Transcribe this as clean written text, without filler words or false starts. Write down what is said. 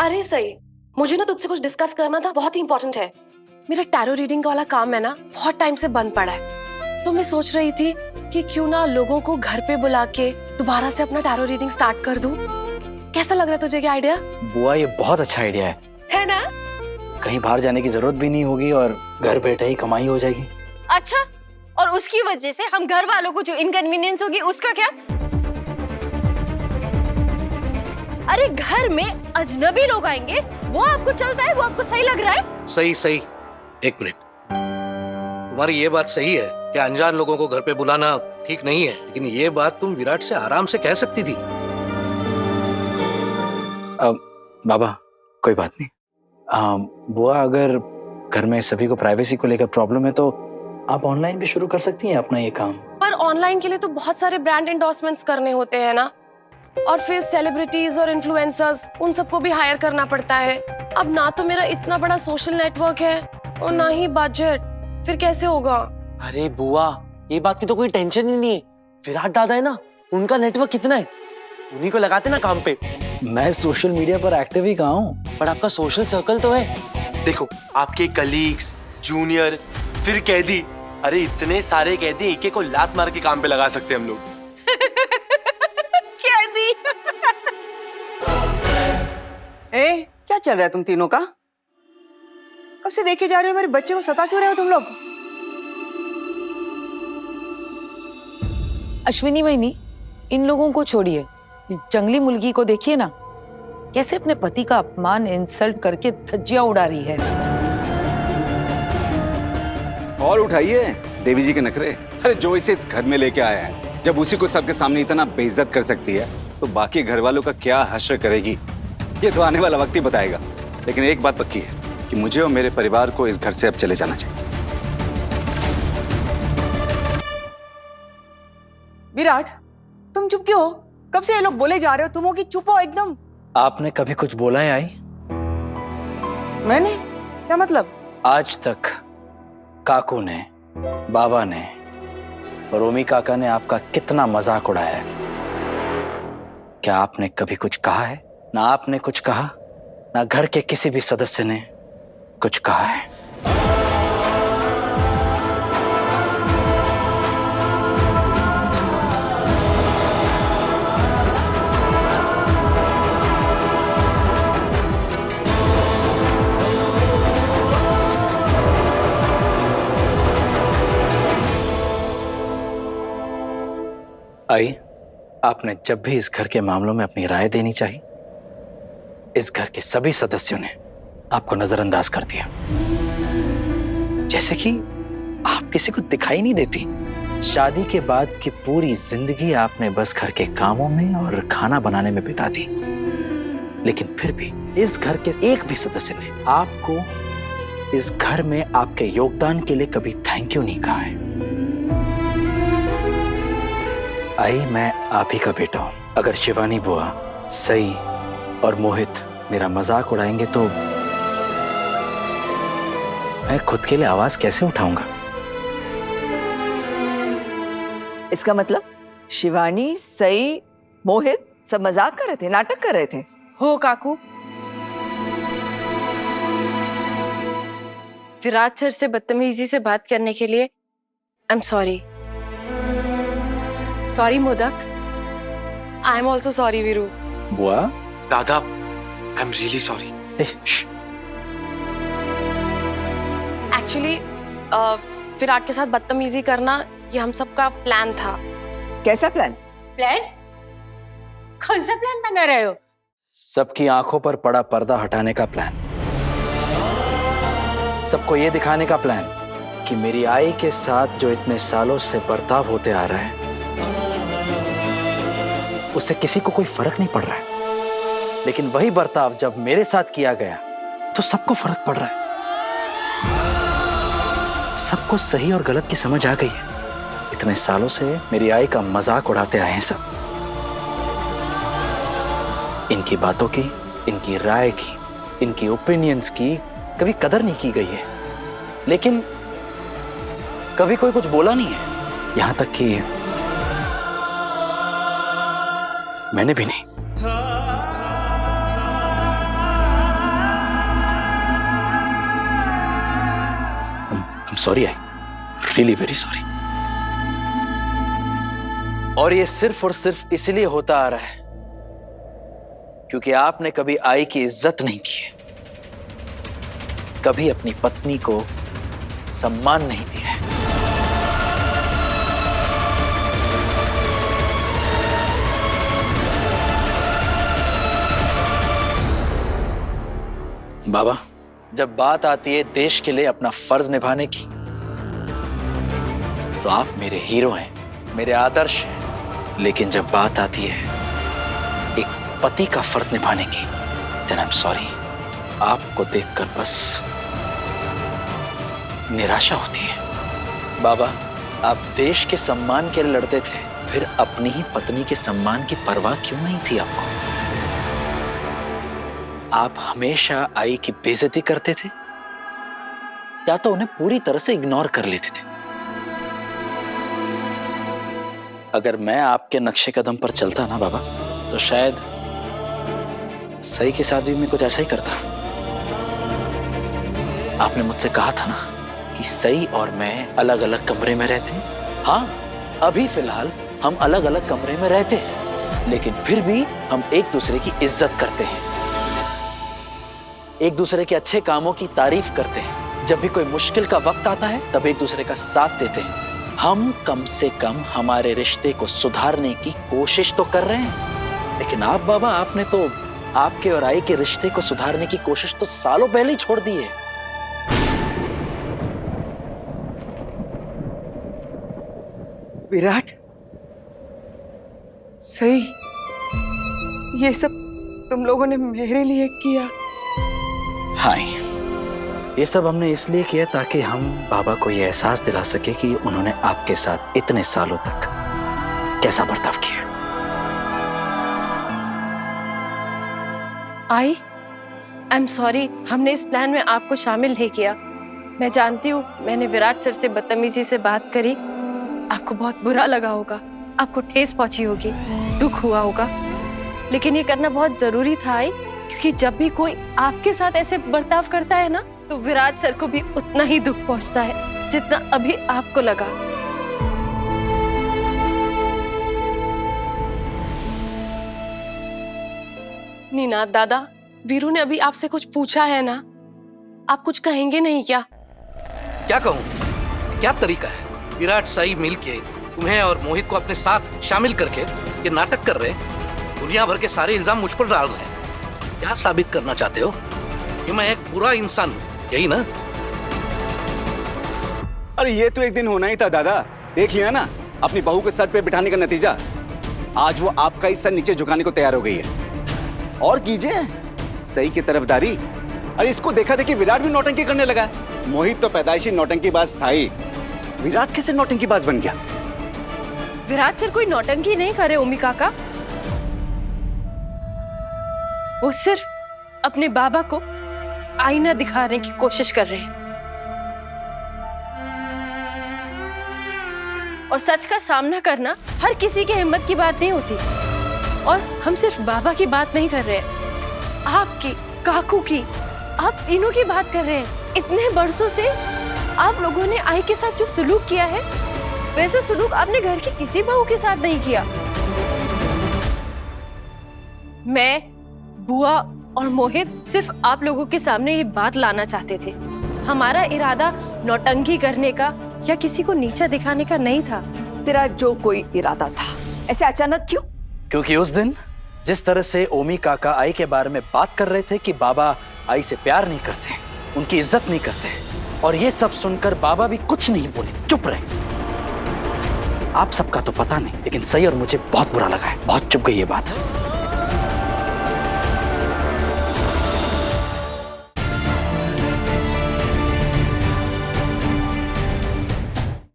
अरे सही, मुझे ना तुझसे कुछ डिस्कस करना था, बहुत ही इंपॉर्टेंट है। मेरा टैरो रीडिंग वाला काम है ना, बहुत टाइम से बंद पड़ा है, तो मैं सोच रही थी कि क्यों ना लोगों को घर पे बुला के दोबारा से अपना टैरो रीडिंग स्टार्ट कर दूं। कैसा लग रहा है तुझे, क्या आइडिया? बुआ ये बहुत अच्छा आइडिया है ना? कहीं बाहर जाने की जरूरत भी नहीं होगी और घर बैठे ही कमाई हो जाएगी। अच्छा, और उसकी वजह से हम घर वालों को जो इनकन्वीनियंस होगी उसका क्या? अरे घर में अजनबी लोग आएंगे, वो आपको चलता है? वो आपको सही लग रहा है? सही सही, एक मिनट। तुम्हारी ये बात सही है कि अनजान लोगों को घर पे बुलाना ठीक नहीं है, लेकिन ये बात तुम विराट से आराम से कह सकती थी। बाबा कोई बात नहीं। बुआ अगर घर में सभी को प्राइवेसी को लेकर प्रॉब्लम है तो आप ऑनलाइन भी शुरू कर सकती हैं अपना ये काम। पर ऑनलाइन के लिए तो बहुत सारे ब्रांड एंडोर्समेंट्स करने होते हैं ना, और फिर सेलिब्रिटीज और इन्फ्लुएंसर्स उन सबको भी हायर करना पड़ता है। अब ना तो मेरा इतना बड़ा सोशल नेटवर्क है और ना ही बजट, फिर कैसे होगा? अरे बुआ, ये बात की तो कोई टेंशन ही नहीं है। विराट दादा है ना, उनका नेटवर्क कितना है, उन्हीं को लगाते ना काम पे। मैं सोशल मीडिया पर एक्टिव ही कहाँ हूँ, पर आपका सोशल सर्कल तो है। देखो आपके कलीग्स, जूनियर, फिर कैदी, अरे इतने सारे कैदी एक एक को लात मार के काम पे लगा सकते हैं हम लोग। कैदी। ए, क्या चल रहा है तुम तीनों का? कब से देखे जा रहे हो, मेरे बच्चे को सता क्यों रहे हो तुम लोग? अश्विनी वहिनी, इन लोगों को छोड़िए, इस जंगली मुर्गी को देखिए ना, कैसे अपने पति का अपमान इंसल्ट करके धज्जियां उड़ा रही है। और उठाइए देवी जी के नखरे। अरे जो इसे इस घर में लेके आया है, जब उसी को सबके सामने इतना बेइज्जत कर सकती है तो बाकी घर वालों का क्या हश्र करेगी, ये तो आने वाला वक्त ही बताएगा। लेकिन एक बात पक्की है कि मुझे और मेरे परिवार को इस घर से अब चले जाना चाहिए। विराट, तुम चुप क्यों हो? कब से ये लोग बोले जा रहे हो, तुम हो कि चुप हो एकदम? आपने कभी कुछ बोला है आई? मैंने क्या मतलब? आज तक काकू ने, बाबा ने और ओमी काका ने आपका कितना मजाक उड़ाया है। क्या आपने कभी कुछ कहा है? ना आपने कुछ कहा, ना घर के किसी भी सदस्य ने कुछ कहा है। आई, आपने जब भी इस घर के मामलों में अपनी राय देनी चाहिए, इस घर के सभी सदस्यों ने आपको नजरअंदाज कर दिया, जैसे कि आप किसी को दिखाई नहीं देती। शादी के बाद की पूरी जिंदगी आपने बस घर के कामों में और खाना बनाने में बिता दी, लेकिन फिर भी इस घर के एक भी सदस्य ने आपको इस घर में आपके योगदान के लिए कभी थैंक यू नहीं कहा है। आई, मैं आप ही का बेटा हूं। अगर शिवानी बुआ, सई और मोहित मेरा मजाक उड़ाएंगे तो मैं खुद के लिए आवाज कैसे उठाऊंगा? इसका मतलब शिवानी, सई, मोहित सब मजाक कर रहे थे, नाटक कर रहे थे? हो काकू, विराट सर से बदतमीजी से बात करने के लिए I am sorry. Sorry modak. I am also sorry Veeru. बुआ, दादा, I am really sorry. Actually Virat के साथ बदतमीजी करना ये हम सबका प्लान था। कैसा प्लान? प्लान? कौन सा प्लान बना रहे हो? सबकी आंखों पर पड़ा पर्दा हटाने का प्लान, सबको ये दिखाने का प्लान कि मेरी आई के साथ जो इतने सालों से बर्ताव होते आ रहा है उससे किसी को कोई फर्क नहीं पड़ रहा है, लेकिन वही बर्ताव जब मेरे साथ किया गया तो सबको फर्क पड़ रहा है। सबको सही और गलत की समझ आ गई है। इतने सालों से मेरी आई का मजाक उड़ाते आए हैं सब। इनकी बातों की, इनकी राय की, इनकी ओपिनियंस की कभी कदर नहीं की गई है, लेकिन कभी कोई कुछ बोला नहीं है, यहां तक कि मैंने भी नहीं। I'm sorry, I really very sorry. और ये सिर्फ और सिर्फ इसलिए होता आ रहा है क्योंकि आपने कभी आई की इज्जत नहीं की है, कभी अपनी पत्नी को सम्मान नहीं दिया है। बाबा, जब बात आती है देश के लिए अपना फर्ज निभाने की, तो आप मेरे हीरो हैं, मेरे आदर्श हैं। लेकिन जब बात आती है एक पति का फर्ज निभाने की, then I'm sorry, आपको देखकर बस निराशा होती है। बाबा, आप देश के सम्मान के लिए लड़ते थे, फिर अपनी ही पत्नी के सम्मान की परवाह क्यों नहीं थी आपको? आप हमेशा आई की बेइज्जती करते थे या तो उन्हें पूरी तरह से इग्नोर कर लेते थे। अगर मैं आपके नक्शे कदम पर चलता ना बाबा, तो शायद सई के साथ भी मैं कुछ ऐसा ही करता। आपने मुझसे कहा था ना कि सई और मैं अलग अलग कमरे में रहते हैं। हाँ, अभी फिलहाल हम अलग अलग कमरे में रहते हैं, लेकिन फिर भी हम एक दूसरे की इज्जत करते हैं, एक दूसरे के अच्छे कामों की तारीफ करते हैं। जब भी कोई मुश्किल का वक्त आता है तब एक दूसरे का साथ देते हैं। हम कम से कम हमारे रिश्ते को सुधारने की कोशिश तो कर रहे हैं। लेकिन आप बाबा, आपने तो आपके और आई के रिश्ते को सुधारने की कोशिश तो सालों पहले ही छोड़ दी है। विराट, सही, ये सब तुम लोगों ने मेरे लिए किया? हाँ, ये सब हमने इसलिए किया ताकि हम बाबा को ये एहसास दिला सके कि उन्होंने आपके साथ इतने सालों तक कैसा बर्ताव किया। आई एम सॉरी, हमने इस प्लान में आपको शामिल नहीं किया। मैं जानती हूँ मैंने विराट सर से बदतमीजी से बात करी, आपको बहुत बुरा लगा होगा, आपको ठेस पहुंची होगी, दुख हुआ होगा, लेकिन ये करना बहुत जरूरी था आई, क्योंकि जब भी कोई आपके साथ ऐसे बर्ताव करता है ना, तो विराट सर को भी उतना ही दुख पहुंचता है जितना अभी आपको लगा। नीना, दादा, वीरू ने अभी आपसे कुछ पूछा है ना, आप कुछ कहेंगे नहीं क्या? क्या कहूँ? क्या तरीका है? विराट सई मिलके तुम्हें और मोहित को अपने साथ शामिल करके ये नाटक कर रहे हैं, दुनिया भर के सारे इल्जाम मुझ पर डाल रहे हैं। क्या साबित करना चाहते हो कि मैं एक बुरा इंसान हूं, यही ना? अरे ये तो एक दिन होना ही था दादा, देख लिया ना अपनी बहू को सर पे बिठाने का नतीजा। आज वो आपका ही सर नीचे झुकाने को तैयार हो गई है। और कीजिए सही की तरफदारी। अरे इसको देखा देखी विराट भी नौटंकी करने लगा है। मोहित तो पैदाइशी नौटंकीबाज था ही, विराट कैसे नौटंकीबाज बन गया? विराट सर कोई नौटंकी नहीं करे उमी काका, वो सिर्फ अपने बाबा को आईना दिखाने की कोशिश कर रहे हैं। और सच का सामना करना हर किसी की हिम्मत की बात नहीं होती। और हम सिर्फ बाबा की बात नहीं कर रहे हैं, आपकी, काकू की, आप तीनों की बात कर रहे हैं। इतने बरसों से आप लोगों ने आई के साथ जो सुलूक किया है, वैसे सुलूक आपने घर की किसी बहू के साथ नहीं किया। मैं, बुआ और मोहित सिर्फ आप लोगों के सामने ये बात लाना चाहते थे। हमारा इरादा नौटंकी करने का या किसी को नीचा दिखाने का नहीं था। तेरा जो कोई इरादा था, ऐसे अचानक क्यों? क्योंकि उस दिन जिस तरह से ओमी काका आई के बारे में बात कर रहे थे कि बाबा आई से प्यार नहीं करते, उनकी इज्जत नहीं करते, और ये सब सुनकर बाबा भी कुछ नहीं बोले, चुप रहे। आप सबका तो पता नहीं, लेकिन सही और मुझे बहुत बुरा लगा है, बहुत चुभ गई ये बात।